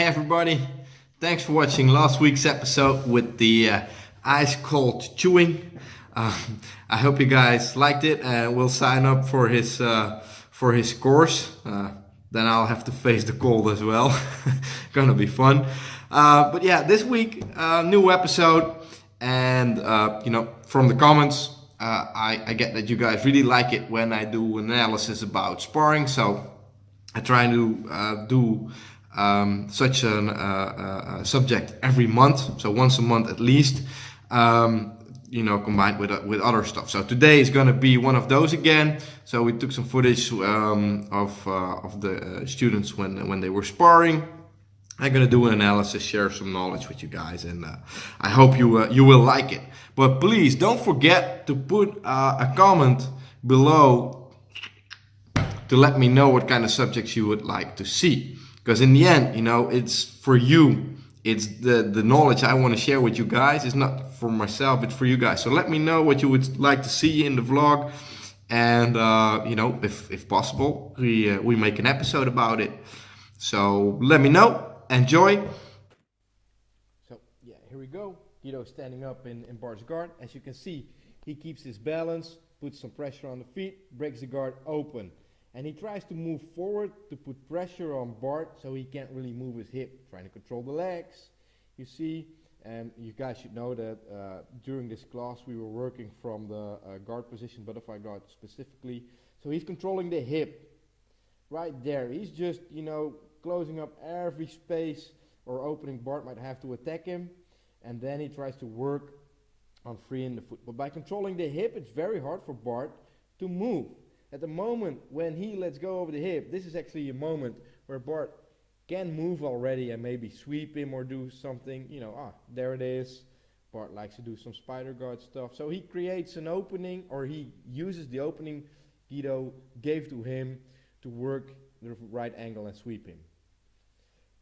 everybody, thanks for watching last week's episode with the ice cold chewing. I hope you guys liked it and will sign up for his course. Then I'll have to face the cold as well. Gonna be fun. But yeah, this week new episode, and from the comments I get that you guys really like it when I do analysis about sparring. So I try to do such a subject every month, so once a month at least, combined with other stuff. So today is gonna be one of those again. So we took some footage of the students when they were sparring. I'm gonna do an analysis, share some knowledge with you guys, and I hope you will like it. But please don't forget to put a comment below to let me know what kind of subjects you would like to see. Because in the end, it's for you. It's the knowledge I want to share with you guys. It's not for myself, it's for you guys. So let me know what you would like to see in the vlog. And, if possible, we make an episode about it. So let me know. Enjoy. So, yeah, here we go. Guido standing up in Bart's guard. As you can see, he keeps his balance, puts some pressure on the feet, breaks the guard open. And he tries to move forward to put pressure on Bart so he can't really move his hip, trying to control the legs. You see, and you guys should know that during this class we were working from the guard position, butterfly guard specifically. So he's controlling the hip right there. He's just, closing up every space or opening Bart might have to attack him. And then he tries to work on freeing the foot. But by controlling the hip, it's very hard for Bart to move. At the moment when he lets go over the hip, this is actually a moment where Bart can move already and maybe sweep him or do something. There it is. Bart likes to do some spider guard stuff. So he creates an opening, or he uses the opening Guido gave to him to work the right angle and sweep him.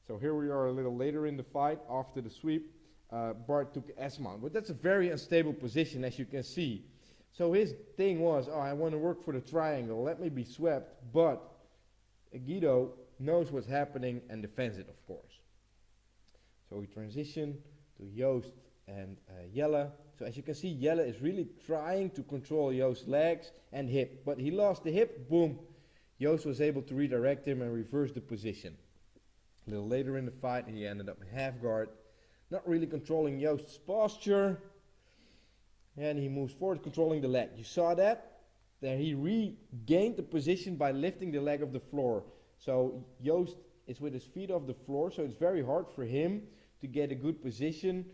So here we are a little later in the fight. After the sweep, Bart took S-mount. But that's a very unstable position, as you can see. So his thing was, I want to work for the triangle, let me be swept, but Guido knows what's happening and defends it, of course. So we transition to Joost and Jelle. So as you can see, Jelle is really trying to control Joost's legs and hip, but he lost the hip, boom. Joost was able to redirect him and reverse the position. A little later in the fight, he ended up in half guard, not really controlling Joost's posture. And he moves forward, controlling the leg. You saw that? There he regained the position by lifting the leg off the floor. So Joost is with his feet off the floor, so it's very hard for him to get a good position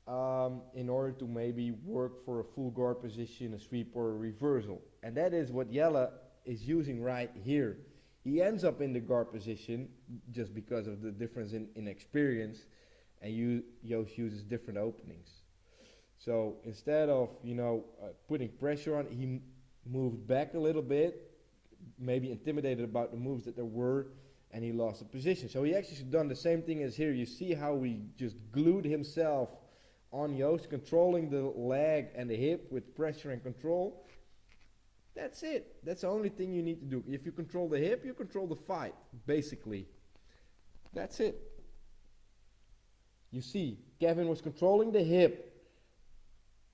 in order to maybe work for a full guard position, a sweep or a reversal. And that is what Jelle is using right here. He ends up in the guard position just because of the difference in experience, and Joost uses different openings. So instead of, putting pressure on, he moved back a little bit, maybe intimidated about the moves that there were, and he lost the position. So he actually should have done the same thing as here. You see how he just glued himself on Joost, controlling the leg and the hip with pressure and control. That's it. That's the only thing you need to do. If you control the hip, you control the fight, basically. That's it. You see, Kevin was controlling the hip,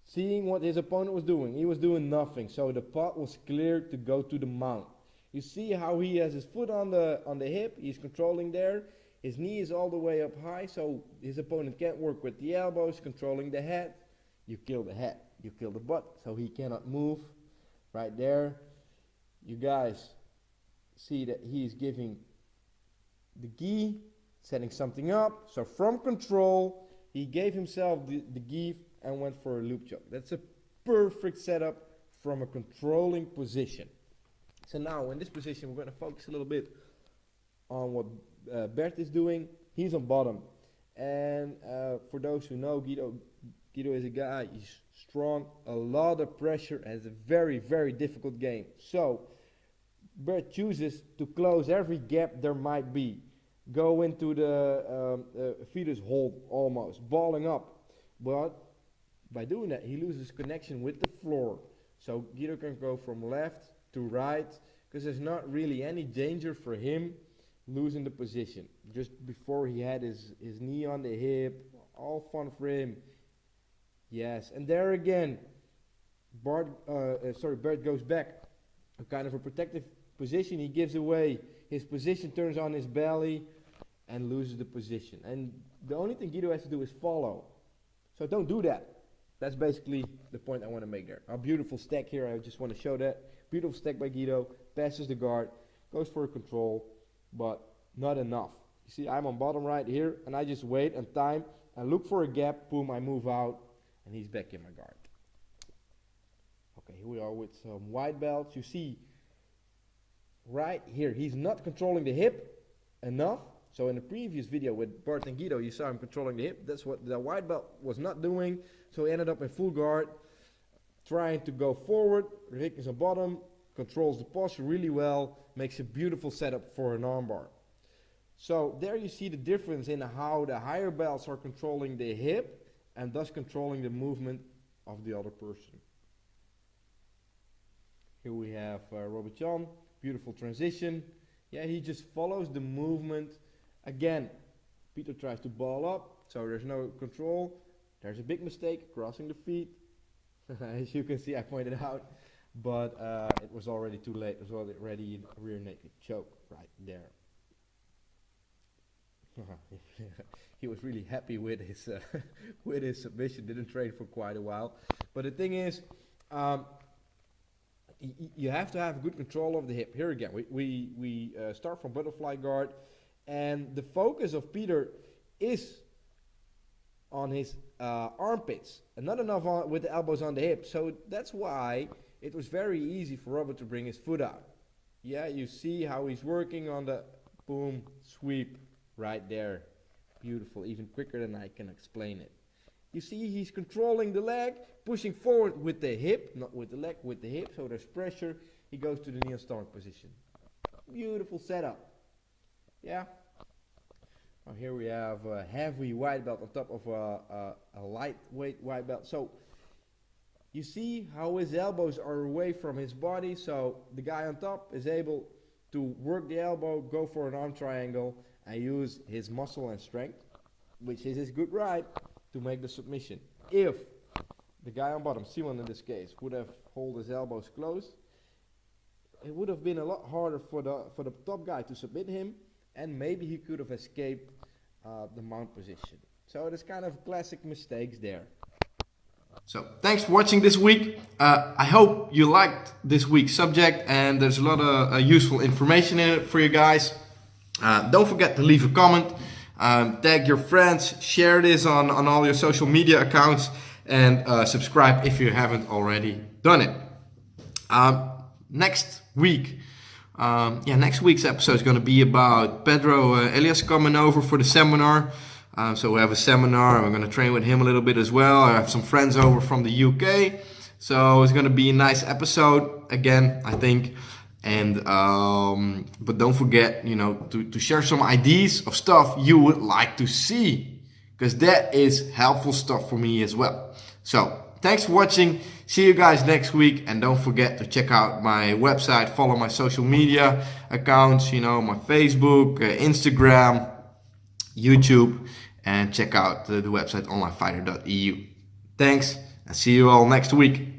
seeing what his opponent was doing. He was doing nothing, so the pot was cleared to go to the mount. You see how he has his foot on the hip, he's controlling there. His knee is all the way up high, so his opponent can't work with the elbows, controlling the head. You kill the head, you kill the butt, so he cannot move. Right there, you guys see that he's giving the gi, setting something up. So from control, he gave himself the gi and went for a loop choke. That's a perfect setup from a controlling position. So now in this position, we're going to focus a little bit on what Bert is doing. He's on bottom. And for those who know, Guido is a guy, he's strong, a lot of pressure, has a very, very difficult game. So Bert chooses to close every gap there might be. Go into the fetus hold almost, balling up. But by doing that, he loses connection with the floor. So Guido can go from left to right, because there's not really any danger for him losing the position. Just before he had his knee on the hip, all fun for him. Yes, and there again, Bart goes back, a kind of a protective position. He gives away his position, turns on his belly, and loses the position. And the only thing Guido has to do is follow. So don't do that. That's basically the point I want to make there. A beautiful stack here. I just want to show that. Beautiful stack by Guido. Passes the guard, goes for a control, but not enough. You see, I'm on bottom right here, and I just wait and time and look for a gap. Boom, I move out, and he's back in my guard. Okay, here we are with some white belts. You see, right here, he's not controlling the hip enough. So in the previous video with Bart and Guido, you saw him controlling the hip. That's what the white belt was not doing. So he ended up in full guard, trying to go forward. Rick is on bottom, controls the posture really well, makes a beautiful setup for an armbar. So there you see the difference in how the higher belts are controlling the hip and thus controlling the movement of the other person. Here we have Robert Jan, beautiful transition. Yeah, he just follows the movement. Again, Peter tries to ball up, so there's no control. There's a big mistake, crossing the feet. As you can see, I pointed out, but it was already too late. It was already a rear naked choke right there. He was really happy with his with his submission. Didn't train for quite a while, but the thing is, you have to have good control of the hip. Here again, we start from butterfly guard, and the focus of Peter is on his armpits, and not enough with the elbows on the hip. So that's why it was very easy for Robert to bring his foot out. Yeah, you see how he's working on the boom, sweep, right there. Beautiful, even quicker than I can explain it. You see he's controlling the leg, pushing forward with the hip, not with the leg, with the hip, so there's pressure. He goes to the knee and stomach position. Beautiful setup. Yeah. Now here we have a heavy white belt on top of a lightweight white belt. So you see how his elbows are away from his body, so the guy on top is able to work the elbow, go for an arm triangle, and use his muscle and strength, which is his good right, to make the submission. If the guy on bottom, Simon in this case, would have held his elbows closed, it would have been a lot harder for the top guy to submit him, and maybe he could have escaped the mount position. So there's kind of classic mistakes there. So thanks for watching this week. I hope you liked this week's subject, and there's a lot of useful information in it for you guys. Don't forget to leave a comment. Tag your friends, share this on all your social media accounts, and subscribe if you haven't already done it. Next week's episode is going to be about Pedro Elias coming over for the seminar. So we have a seminar, and we're going to train with him a little bit as well. I have some friends over from the UK, so it's going to be a nice episode again, I think. And but don't forget, to share some ideas of stuff you would like to see, because that is helpful stuff for me as well. So thanks for watching. See you guys next week, and don't forget to check out my website, follow my social media accounts, my Facebook, Instagram, YouTube, and check out the website onlinefighter.eu. Thanks, and see you all next week.